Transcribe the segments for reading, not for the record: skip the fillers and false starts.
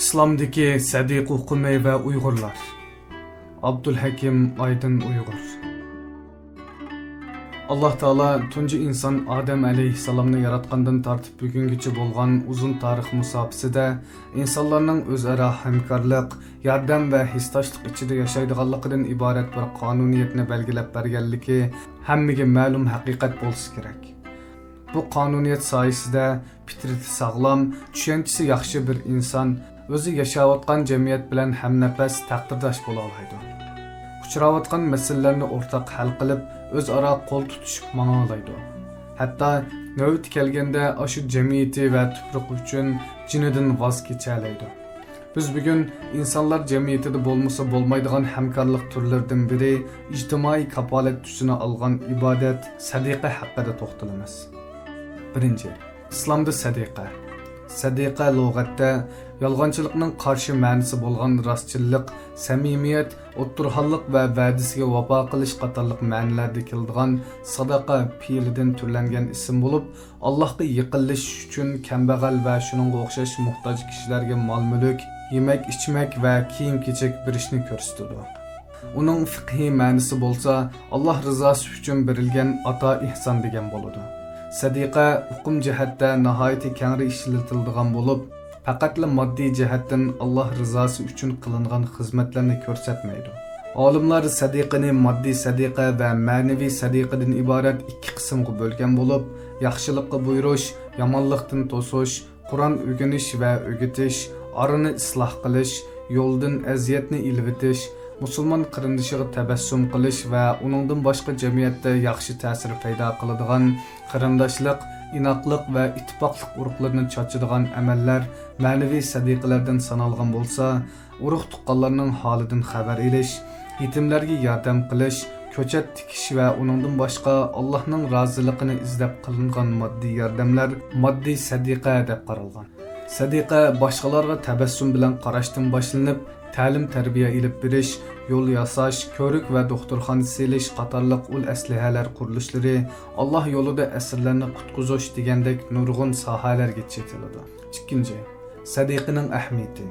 İslamdaki Sadiq Hukumi ve Uygurlar. Abdülhakim Aydın Uygur. Allah Taala tunji insan Adem aleyhisselamni yaratgandan tartib bugungacha bo'lgan uzun tarix musofasida insonlarning o'zaro hamkorlik, yordam va hissdoshlik ichida yashaydiganligidan iborat bir qonuniyatni belgilab berganligi hammaga ma'lum haqiqat bo'lsa kerak. Bu qonuniyat soyasida fitrati sog'lom, tushunchasi yaxshi bir inson o'zi yashayotgan jamiyat bilan hamnafas taqdirdosh bo'la oladi. Uchrayotgan masalalarni o'rtaq hal qilib, o'zaro qo'l tutishib manga oladi. Hatto navbat kelganda shu jamiyati va tuproq uchun jinidan voz kecha oladi. Biz bugun insonlar jamiyatida bo'lmasa bo'lmaydigan hamkorlik turlaridan biri ijtimoiy kafolat tusini olgan ibodat sadiqa haqida to'xtalamiz. Birinchi, islomda sadiqa. Sadiqa lug'atda yolg'onchilikning qarshi ma'nosi bo'lgan rostchilik, samimiyat, o'ttirxonlik va va'dasiga vafo qilish qatorliq ma'nolarda keladigan sadaqa fe'lidan turlangan ism bo'lib, Allohga yiqilish uchun kambag'al va shuningga o'xshash muhtoj kishilarga mol-mulk, yemak-ichmak va kiyim-kechak berishni ko'rsatadi. Uning fiqhiy ma'nosi bo'lsa, Alloh rizosi uchun berilgan ato ihson degan bo'ladi. Sadiqa hukm jihatda nihoyatda kengri ishlatiladigan bo'lib, faqatla moddiy jihatdan Alloh rizosi uchun qilingan xizmatlarni ko'rsatmaydi. Olimlar sadiqani moddiy sadiqa va ma'naviy sadiqadan iborat ikki qismga bo'lgan bo'lib, yaxshilikqa buyurish, yomonlikdan to'sish, Qur'on o'rganish va o'gitish, orani isloh qilish, yo'ldan aziyatni ilvitish, musulmon qarindoshiga tabassum qilish va uningdan boshqa jamiyatda yaxshi ta'sir paydo qiladigan qarindoshlik, inoqlik va ittifoqlik urug'larini chochadigan amallar ma'naviy sadiqalardan sanalgan bo'lsa, urug' tuqqanlarning holidan xabar olish, yetimlarga yordam qilish, ko'chat tikish va uningdan boshqa Allohning roziligini izlab qilingan moddiy yordamlar moddiy sadiqa deb qaralgan. Sadiqa boshqalarga tabassum bilan qarashdan boshlanib, ta'lim-tarbiya ilib berish, yo'l yasash, ko'rik va doktorxona selish qatorliq ul aslihalar qurilishlari, Alloh yo'lida asirlarni qutqizish degandek nurg'un sohalarga chetiladi. Ikkinchi, sadiqaning ahamiyati.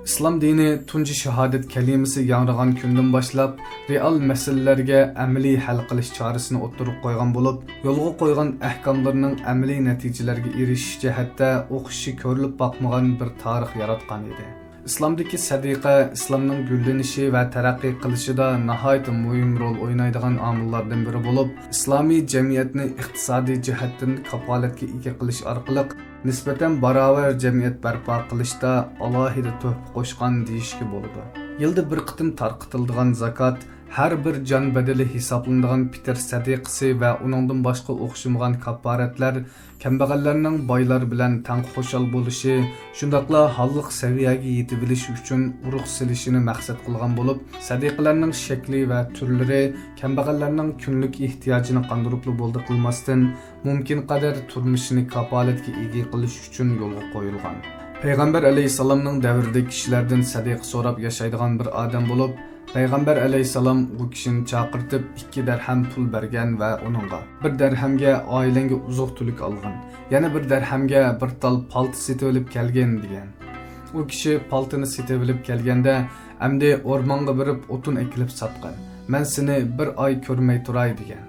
Islom dini tunji shahodat kalimasi yangragan kundan boshlab real masalalarga amaliy hal qilish chorasini o'ttirib qo'ygan bo'lib, yo'lga qo'ygan ahkomlarning amaliy natijalarga erishish jihatda o'qishi ko'rilib boqmagan bir tarix yaratgan edi. İslamdaki sadiqa İslamның güllenishi va taraqqiy qilishida nihoyat muhim rol o'ynaydigan omillardan biri bo'lib, islomiy jamiyatni iqtisodiy jihatdan kafolatga ega qilish orqali nisbatan barobar jamiyat barpo qilishda alohida tuhfa qo'shgan deyishga bo'ladi. Yilda bir qitim tarqitiladigan zakot har bir jon badali hisoblanadigan fitr sadiqasi va uningdan boshqa o'xshamagan kafaratlar kambag'allarning boylar bilan tang xo'shal bo'lishi, shundaqla holliq saviyaga yetib bilish uchun urug' silishini maqsad qilgan bo'lib, sadiqalarning shakli va turlari kambag'allarning kunlik ehtiyojini qondirib bo'ldi qilmasdan mumkin qadar turmushini kafolatga ega qilish uchun yo'lga qo'yilgan. Payg'ambar alayhisalomning davrida kishilardan sadiqa so'rab yashaydigan bir odam bo'lib, Payg'ambar alayhisalom u kishini chaqirtib 2 dirham pul bergan va uningga 1 dirhamga oilangga uzuq-tulik olgan, yana 1 dirhamga bir tal palto setib olib kelgan degan. U kishi paltini setib olib kelganda, "Amdi o'rmonga borib o'tin ekilib sotgan. Men seni 1 oy ko'rmay turay" degan.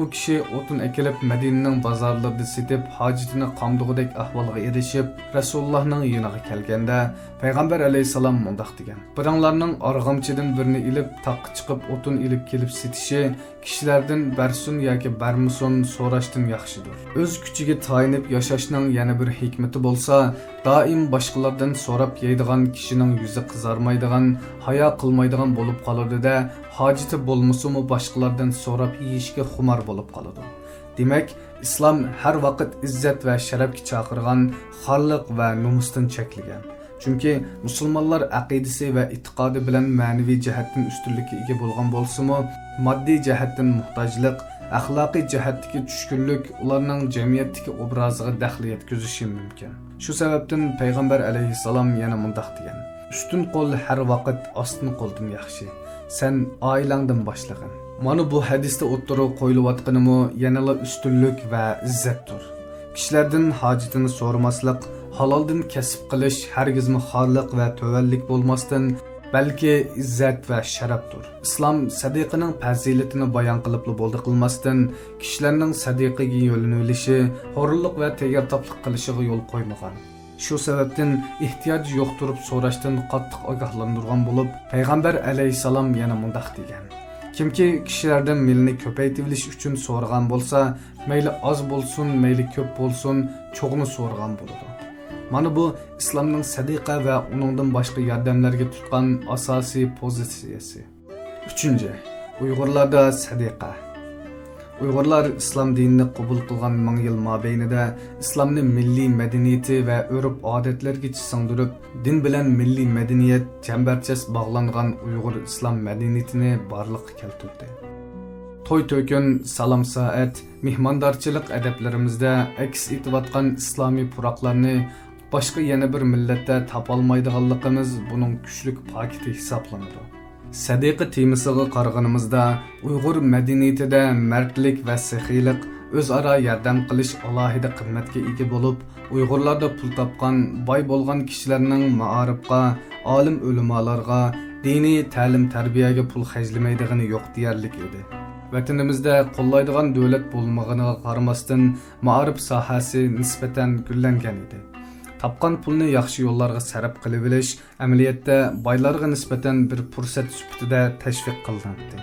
U kishi o'tin ekilib Madinaning bozorlarida setib, hojatini qamdig'idek ahvolga erishib, Rasulullohning yoniga kelganda, Payg'ambar alayhisalom mundaq degan: "Biringlarning arg'amchidan birini ilib, taqqa chiqib o'tin ilib kelib setishi kishilardan bersun yoki bermasun so'rashdan yaxshidir. O'z kuchiga tayinib yashashning yana bir hikmati bo'lsa, doim boshqalardan so'rab yeydigan kishining yuzi qizarmaydigan, hayo qilmaydigan bo'lib qoladi-da, hojati bo'lmasa-mu boshqalardan so'rab yeyishga xumor bo'lib qoladi." Demak, islom har vaqt izzat va sharafga chaqirgan, xorliq va nomusdan cheklagan. Chunki musulmonlar aqidasi va e'tiqodi bilan ma'naviy jihatdan ustunlikka ega bo'lgan bo'lsa-mu, moddiy jihatdan muhtojlik, axloqiy jihatdagi tushkunlik ularning jamiyatdagi obraziga daxl yetkazishi mumkin. Shu sababdan Payg'ambar alayhisalom yana mundaq degan: "Ustun qo'l har vaqt ostin qo'ldan yaxshi. Sen oilangdan boshlagin." Mana bu hadisda o'ttirib qo'yilayotganimi yanala ustunlik va izzatdir. Kishilardan hojatini so'ramaslik, haloldan kasb qilish hargizmi xorliq va to'vallik bo'lmasdan, balki izzat va sharafdir. Islom sadiqining fazilatini bayon qilib bo'ldi qilmasdan, kishilarning sadiqiga yo'linilishi, hurlik va tayyortoblik qilishiga yo'l qo'ymagan. Shu sababdan ehtiyoj yo'q turib so'rashdan qattiq ogohlantirgan bo'lib, payg'ambar alayhisalom yana mundaq degan: kimki kishilardan milni ko'paytirish uchun so'ragan bo'lsa, mayli oz bo'lsin, mayli ko'p bo'lsin, cho'g'ni so'ragan bo'ladi. Mana bu islomning sadiqa va uningdan boshqa yordamlarga tutgan asosiy pozitsiyasi. 3. Uyg'urlarda sadiqa. Uyg'urlar islom dinini qabul qilgan 1000 yil mobaynida islomni milliy madaniyati va urf-odatlarga singdirib, din bilan milliy madaniyat chambarchas bog'langan Uyg'ur islom madaniyatini barliqqa keltirdi. To'y-to'kin, salom soat, mehmondorchilik adablarimizda aks etayotgan islomiy puroqlarni boshqa yana bir millatda topolmaydiganligimiz buning kuchli paketi hisoblanadi. Sadiqa temasiga qaraganimizda Uyg'ur madaniyatida mardlik va saxiylik, o'zaro yordam qilish alohida qimmatga ega bo'lib, Uyg'urlarda pul topgan, boy bo'lgan kishilarning ma'arifga, olim ulamolarga, diniy ta'lim-tarbiyaga pul xarjlamaydigani yo'q deyarlik edi. Vatanimizda qo'llaydigan davlat bo'lmaganiga qaramasdan, ma'arif sohasi nisbatan gullangan edi. Tapqan pulni yaxshi yo'llarga sarf qilib olish amaliyotda boylarga nisbatan bir fursat sifatida tashviq qilindi.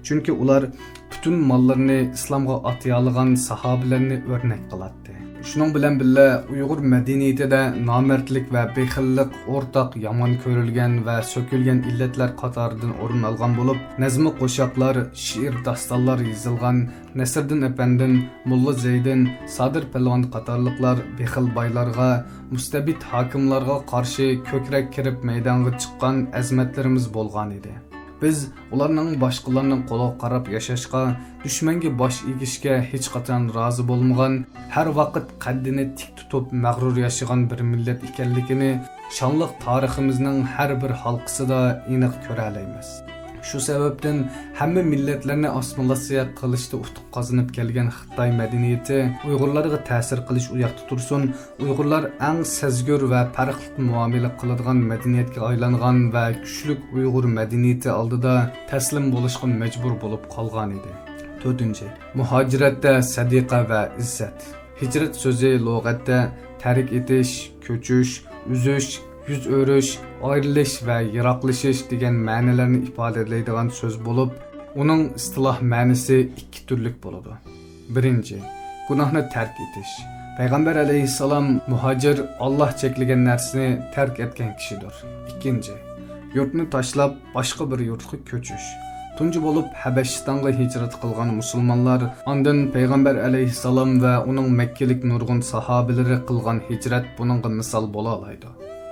Chunki ular butun mollarini islomga atayolgan sahobalarni o'rnak qiladi. Shuning bilan birga Uyg'ur madaniyatida nomardlik va bexillik o'rtaq yomon ko'rilgan va so'kilgan illatlar qatoridan o'rin olgan bo'lib, nazmi qo'shoqlar, she'r, dostonlar yozilgan, Nasriddin Efendin, Mulla Zaydin, Sadir Palvon qatorliqlar bexil boylarga, mustabid hokimlarga qarshi ko'krak kirib maydonga chiqqan azmatlarimiz bo'lgan edi. Biz ularning boshqalarning qo'liga qarab yashashga, dushmanga bosh egishga hech qachon rozi bo'lmagan, har vaqt qaddini tik tutib mag'rur yashagan bir millat ekanligini shonliq tariximizning har bir halqasida aniq ko'ra olamiz. Shu sababdan hamma millatlarni assimilyatsiya qilishda utuq qozonib kelgan Xitoy madaniyati Uyg'urlarga ta'sir qilish u yoqda tursin, Uyg'urlar eng sezgur va farqli muomala qiladigan madaniyatga aylangan va kuchli Uyg'ur madaniyati oldida taslim bo'lishga majbur bo'lib qolgan edi. 4. Muhojiratda sadiqa va izzat. Hijrat so'zi lug'atda tark etish, ko'chish, uzish, yuz o'rish, ayrilish va yiroqlashish degan ma'nolarni ifodalaydigan so'z bo'lib, uning istiloh ma'nosi ikki turlik bo'ladi. 1. Gunohni tark etish. Payg'ambar alayhisalom muhojir Alloh cheklagan narsani tark etgan kishidir. 2. Yurtni tashlab boshqa bir yurtga ko'chish. Tunji bo'lib Habashistonga hijrat qilgan musulmonlar ondan payg'ambar alayhisalom va uning makkalik nurg'un sahobalari qilgan hijrat buningga misol bo'la oladi.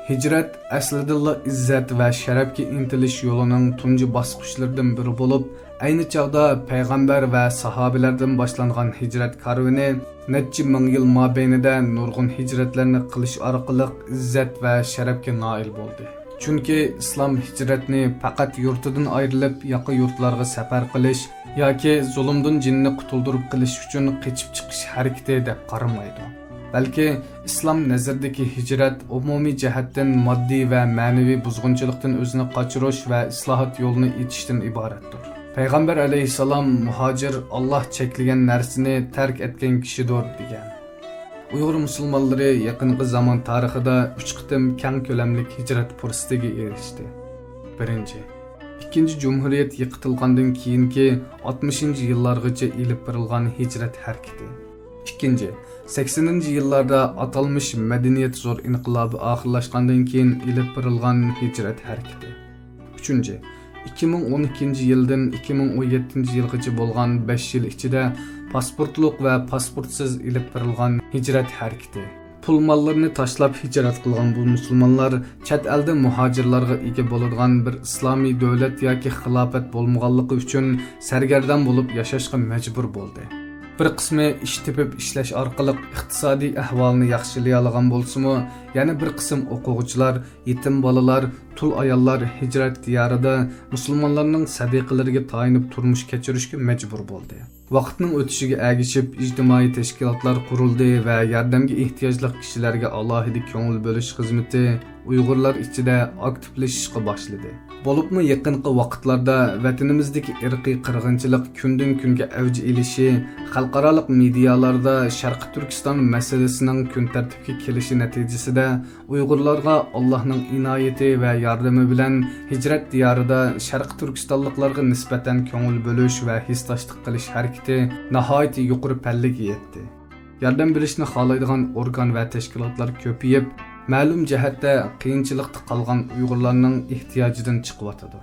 Hijrat aslida izzat va sharafga intilish yo'lining tunji bosqichlaridan biri bo'lib, ayni chog'da payg'ambar va sahobalardan boshlangan hijrat karvoni necha ming yil mobaynida nurg'un hijratlarni qilish orqali izzat va sharafga noil bo'ldi. Chunki islom hijratni faqat yurtidan ayrilib yoqi yurtlarga safar qilish yoki zulmdan jinni qutuldirib qilish uchun qochib chiqish harakati deb qaramaydi. Balki islom nazaridagi hijrat umumiy jihatdan moddiy va ma'naviy buzg'unchilikdan o'zini qochirish va islohot yo'lini etishdan iboratdir. Payg'ambar alayhisalom muhojir Alloh cheklagan narsani tark etgan kishidir degan. Uyg'ur musulmonlari yaqinqi zamon tarixida 3 qitim keng ko'lamli hijrat fursatiga erishdi. 1. Ikkinchi Cumhuriyet yiqitilgandan keyingi 60-yillargacha ilib berilgan hijrat harakati. 2. 80-yillarda atalmış madaniyat zo'r inqilobi oxirlashgandan keyin ilib berilgan hijrat harakati. 3. 2012-yildan 2017-yilgacha bo'lgan 5 yil ichida pasportliq va pasportsiz ilib berilgan hijrat harakati. Pul mollarini tashlab hijrat qilgan bu musulmonlar chet elda muhojirlarga ega bo'ladigan bir islomiy davlat yoki xilofat bo'lmaganligi uchun sargardon bo'lib yashashga majbur bo'ldi. Bir qismi ish tepib ishlash orqali iqtisodiy ahvolni yaxshilay olgan bo'lsa-mu, yana bir qism o'quvchilar, yetim bolalar, tul ayollar hijrat diyorida musulmonlarning sadiqalariga tayinib turmush kechirishga majbur bo'ldi. Vaqtning o'tishiga ergishib ijtimoiy tashkilotlar qurildi va yordamga ehtiyojli kishilarga alohida ko'ngil bo'lish xizmati Uyg'urlar ichida aktivlashishga boshladi. Bo'libmi yaqinqi vaqtlarda vatanimizdagi irqiy qirg'inchilik kundan kunga avj olishi, xalqaro medialarda Sharqi Turkiston masalasining kun tartibga kelishi natijasida Uyg'urlarga Allohning inoyati va yordami bilan hijrat diyorida Sharqi Turkistonliklarga nisbatan ko'ngil bo'lish va hisdoshlik qilish harakati nihoyat yuqori pallaga yetdi. Yordam berishni xohlaydigan organ va tashkilotlar ko'payib, ma'lum jihatda qiyinchilikda qolgan Uyg'urlarning ehtiyojidan chiqyotadi.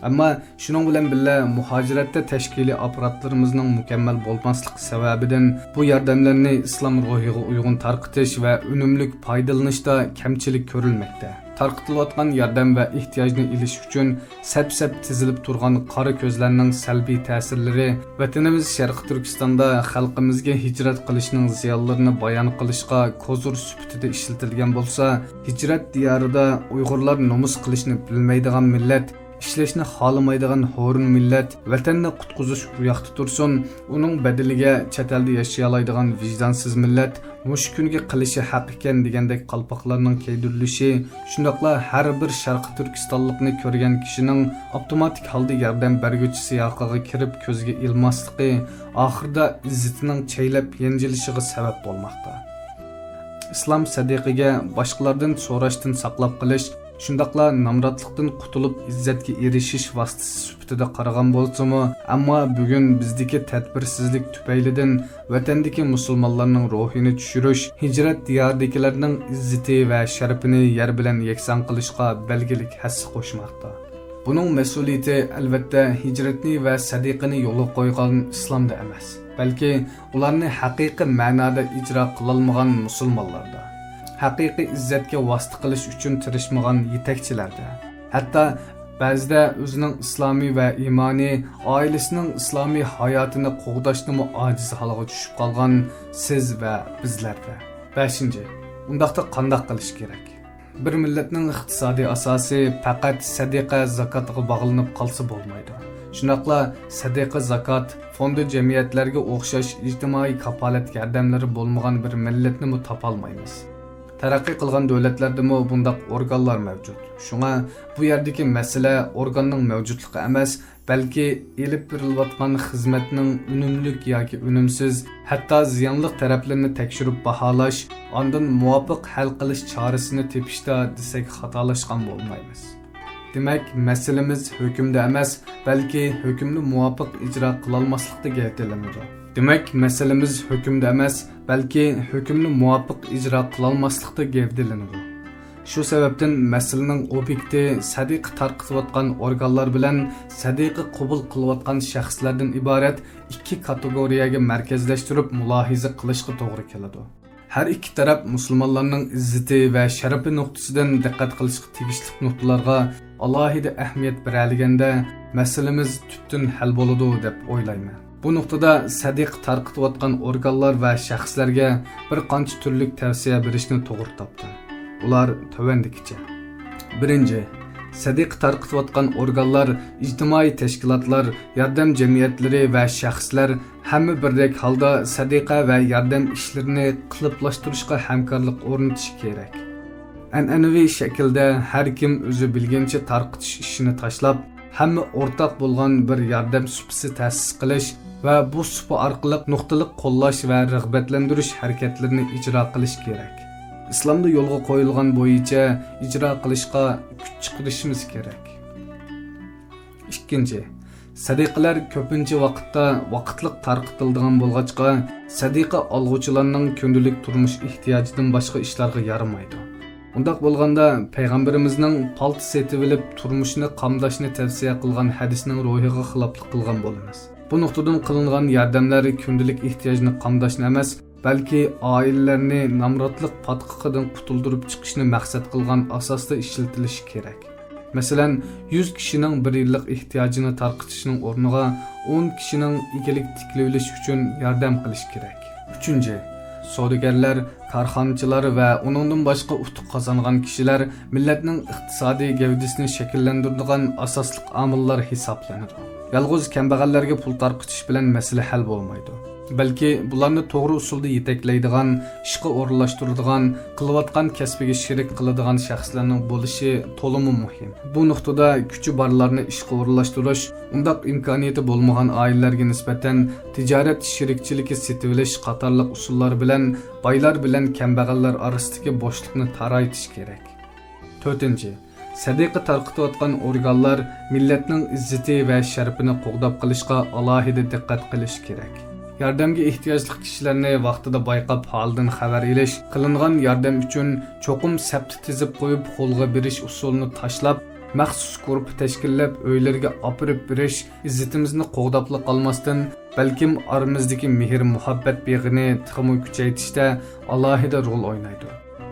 Ammo shuning bilan birga muhojiratda tashkiliy apparatlarimizning mukammal bo'lmasligi sababidan bu yordamlarni islom ruhiga uyg'un tarqitish va unumli foydalanishda kamchilik ko'rilmoqda. Tarqitilayotgan yordam va ehtiyojni ilish uchun sap-sap tizilib turgan qora ko'zlarning salbiy ta'sirlari vatanimiz Sharqi Turkistonda xalqimizga hijrat qilishning ziyonlarini bayon qilishga kozur sifatida ishlatilgan bo'lsa, hijrat diyorida Uyg'urlar nomus qilishni bilmaydigan millat, ishlashni xohlamaydigan ho'rin millat, vatanni qutqizish u yoqda tursin, uning badaliga chet elda yashay oladigan vijdonsiz millat mush kunga qilishi haq ekan degandek qalpoqlarning kaydirilishi, shundaqla har bir Sharqi Turkistonlikni ko'rgan kishining avtomatik holda yordam berguchi siyoqiga kirib ko'zga ilmasligi oxirida izzatining chaylab yanjilishiga sabab bo'lmoqda. Islom sadiqiga boshqalardan so'rashdan saqlab qilish, shundaqla namratlikdan qutulib izzatga erishish vositasi sifatida qaragan bo'lsa-mu, ammo bugun bizdagi tadbirsizlik tufaylidan vatandagi musulmonlarning ruhini tushirish, hijrat diyoridagilarning izzati va sharafini yer bilan yakson qilishga belgilik hassa qo'shmoqda. Buning mas'uliyati albatta hijratni va sadiqani yo'lga qo'ygan islomda emas, balki ularni haqiqiy ma'noda ijro qilolmagan musulmonlarda. Haqiqiy izzatga vosita qilish uchun tirishmagan yetakchilarda, hatto ba'zida o'zining islomiy va iymoniy oilasining islomiy hayotini qo'g'dashni ojiz holga tushib qolgan siz va bizlarda. 5. Undaqda qanday qilish kerak? Bir millatning iqtisodiy asosi faqat sadiqa zakotga bog'lanib qolsa bo'lmaydi. Shunaqla sadiqa zakot fondi jamiyatlarga o'xshash ijtimoiy kafolat yordamlari bo'lmagan bir millatni topolmaymiz. Taraqqiy qilgan davlatlardami bundaq organlar mavjud. Shunga bu yerdagi masala organning mavjudligi emas, balki elib berilayotgan xizmatning unumlik yoki unumsiz, hatto ziyonli taraflarini tekshirib baholash, ondan muvofiq hal qilish chorasini tepishda desak xatolashgan bo'lmaymiz. Demak, masalamiz hukmda emas, balki hukmni muvofiq ijro qilolmaslikda gapirilinadi. Demak, masalamiz hukmda emas, balki hukmni muvofiq ijro qilolmaslikda gavdalanadi. Shu sababdan masalaning obyekti sadiq tarqitayotgan organlar bilan sadiqi qabul qilayotgan shaxslardan iborat ikki kategoriyaga markazlashtirib mulohiza qilishga to'g'ri keladi. Har ikki taraf musulmonlarning izzati va sharafi nuqtasidan diqqat qilishga tegishli nuqtalarga alohida ahamiyat beralganda masalamiz tubdan hal bo'ladi deb o'ylayman. Bu nuqtada sadiq tarqitayotgan organlar va shaxslarga bir qancha turlik tavsiya berishni to'g'ri topdim. Ular tovandikicha. 1. Sadiq tarqitayotgan organlar, ijtimoiy tashkilotlar, yordam jamiyatlari va shaxslar hamma birdek holda sadiqa va yordam ishlarini qiliblashtirishga hamkorlik o'rnatishi kerak. An'anaviy shaklda har kim o'zi bilgancha tarqitish ishini tashlab, hamma o'rtaq bo'lgan bir yordam supasi ta'sis qilish va bu supa orqali nuqtalik qo'llash va rag'batlantirish harakatlarini ijro qilish kerak. Islomda yo'lga qo'yilgan bo'yicha ijro qilishga kuch chiqarishimiz kerak. 2. Sadiqalar ko'pincha vaqtda vaqtliq tarqitiladigan bo'lg'achqa, sadiqa olg'uvchilarning kundalik turmush ehtiyojidan boshqa ishlarga yaramaydi. Undaq bo'lganda payg'ambarimizning palto setib olib turmushni qamdashni tavsiya qilgan hadisning ruhiga xiloflik qilgan bo'lamiz. Bu nuqtadan qilingan yordamlar kundalik ehtiyojni qamdashni emas, balki oilalarni namratlik patqiqidan qutuldirib chiqishni maqsad qilgan asosda ishlatilishi kerak. Masalan, 100 kishining bir yillik ehtiyojini tarqitishning o'rniga 10 kishining egilik tiklayolish uchun yordam qilish kerak. 3. Savdogarlar, korxonchilar va uningdan boshqa utuq qozongan kishilar millatning iqtisodiy gavdasini shakllantiradigan asosli omillar hisoblanadi. yalğız kambag'allarga pul tarqitish bilan masala hal bo'lmaydi. Balki bularni to'g'ri usulda yetaklaydigan, ishga o'rinlashtiradigan, qilayotgan kasbiga sherik qiladigan shaxslarning bo'lishi to'liq muhim. Bu nuqtada kuchi borlarni ishga o'rinlashtirish, undaq imkoniyati bo'lmagan oilalarga nisbatan tijorat sherikchiligi setib olish qatorliq usullar bilan boylar bilan kambag'allar orasidagi bo'shliqni taraytish kerak. 4. Sadaqa tarqatayotgan organlar millatning izzati va sharafini qo'g'dab qilishga alohida diqqat qilish kerak. Yordamga ehtiyojli kishilarni vaqtida bayqab holdan xabar elish, qilingan yordam uchun cho'qim sabti tizib qo'yib qo'lga berish usulini tashlab, maxsus guruh tashkillab o'ylarga opirib berish izzatimizni qo'g'dab qolmasdan, balkim oramizdagi mehr muhabbat beg'ini tixmi kuchaytirishda alohida rol o'ynaydi.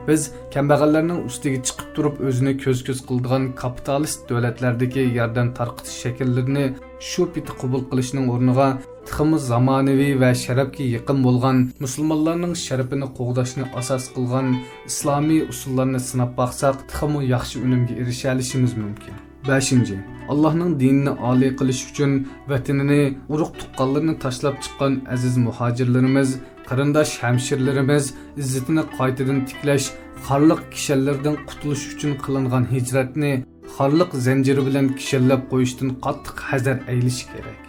Biz kambag'allarning ustiga chiqib turib o'zini ko'z-ko'z qiladigan kapitalist davlatlardagi yordam tarqatish shakllarini shu piti qabul qilishning o'rniga tixmi zamonaviy va sharafga yaqin bo'lgan musulmonlarning sharafini qo'g'dashni asos qilgan islomiy usullarni sinab baqsaq, tixmi yaxshi unumga erisha olishimiz mumkin. 5. Allohning dinini oliy qilish uchun vatanini, urug' tuqqanlarni tashlab chiqqan aziz muhojirlarimiz, qarindosh hamshirlarimiz izzatini qaytadan tiklash, xorliq kishanlardan qutulish uchun qilingan hijratni xorliq zanjiri bilan kishallab qo'yishdan qattiq hazar aylish kerak.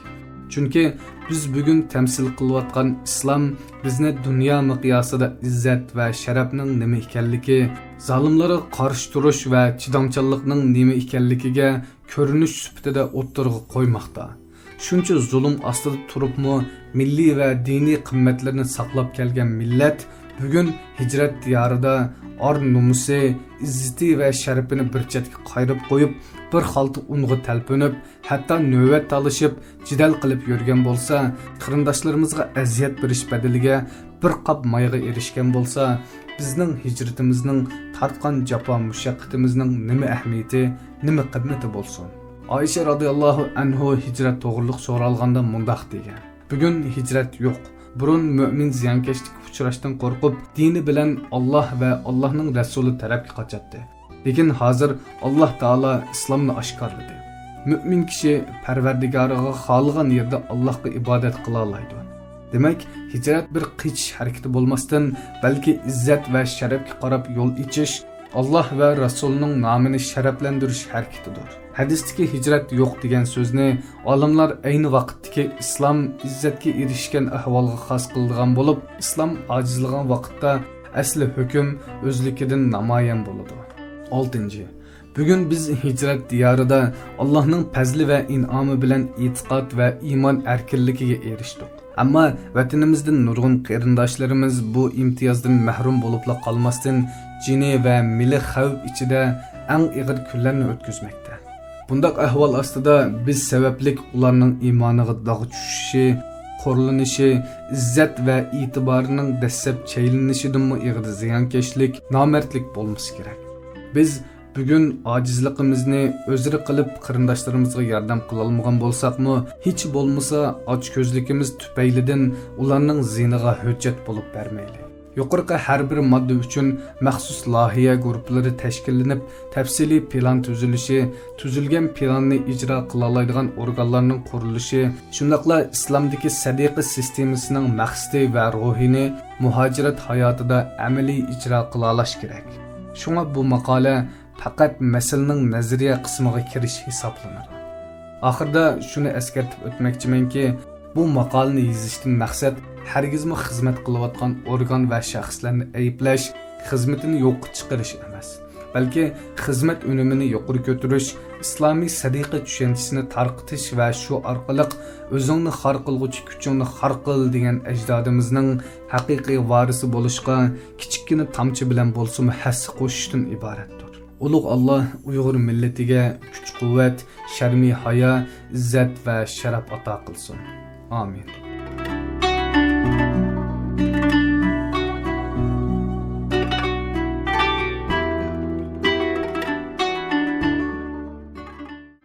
Chunki biz bugun tamsil qilayotgan islom bizni dunyo miqyosida izzat va sharafning nima ekanligi, zolimlarga qarshi turish va chidamchanlikning nima ekanligiga ko'rinish sifatida o'ttirg'i qo'ymoqda. Shuncha zulm ostida turibmi milliy va diniy qimmatlarni saqlab kelgan millat bugun hijrat diyorida or nomusi, izzati va sharafini bir chetga qayrib qo'yib, bir xalta unga talpinib, hatto navbat talishib, jidal qilib yurgan bo'lsa, qarindoshlarimizga aziyat berish badaliga bir qop mayga erishgan bo'lsa, bizning hijratimizning tartgan jafo mushaqqatimizning nima ahamiyati, nima qimmati bo'lsin? Oysha radhiyallohu anhu hijrat to'g'riliq so'ralganda mundaq degan: bugun hijrat yo'q. Burun mu'min ziyonkashlikka uchrashdan qo'rqib, dini bilan Alloh va Allohning rasuli tarafga qochadi. Lekin hozir Alloh taolo islomni oshkorladi. Mu'min kishi Parvardigoriga xohlagan yerda Allohga ibodat qila oladi. Demak, hijrat bir qichish harakati bo'lmasdan, balki izzat va sharafga qarab yo'l ichish, Alloh va Rasulining nomini sharaflantirish harakatidir. Hadisdagi hijrat yo'q degan so'zni olimlar ayni vaqtdagi islom izzatga erishgan ahvolga xos qilgan bo'lib, islom ojizlagan vaqtda asli hukm o'zligidan namoyon bo'ladi. 6. Bugun biz hijrat diyorida Allohning fazli va in'omi bilan e'tiqod va iymon erkinligiga erishdik. Ammo vatanimizdan nurg'un qarindoshlarimiz bu imtiyozdan mahrum bo'lib qolmasdan jini va milli xavf ichida eng og'ir kunlarni o'tkazmoqda. Bundaq ahvol ostida biz sabablik ularning iymoniga dog' tushishi, qo'rlanishi, izzat va e'tiborining dastlab chaylinishidan ig'ir ziyonkashlik, nomardlik bo'lmasi kerak. Biz bugun ojizligimizni o'zri qilib qarindoshlarimizga yordam qila olmagan bo'lsaqmi, hech bo'lmasa ochko'zligimiz tufaylidan ularning ziniga hujjat bo'lib bermaylik. Yuqorqi har bir modda uchun maxsus loyiha guruhlari tashkillanib, tafsiliy plan tuzilishi, tuzilgan planni ijro qila oladigan organlarning qurilishi, shundaqla islomdagi sadaqa sistemasining maqsadi va ruhini muhojirat hayotida amaliy ijro qila olish kerak. Shunga bu maqola faqat masalaning nazariya qismiga kirish hisoblanadi. Oxirida shuni eskartib o'tmoqchimanki, bu maqolani yozishdan maqsad hargizmi xizmat qilayotgan organ va shaxslarni ayblash, xizmatini yo'q chiqarish emas, balki xizmat unumini yuqori ko'tarish, islomiy sadiqa tushunchisini tarqitish va shu orqali o'zingni xor qilguvchi kuchingni xor qil degan ajdodimizning haqiqiy varisi bo'lishga kichikgina tomchi bilan bo'lsa-mu hassa qo'shishdan iboratdir. Ulug' Alloh Uyg'ur millatiga kuch-quvvat, sharmi hayo, izzat va sharaf ato qilsin. Amin.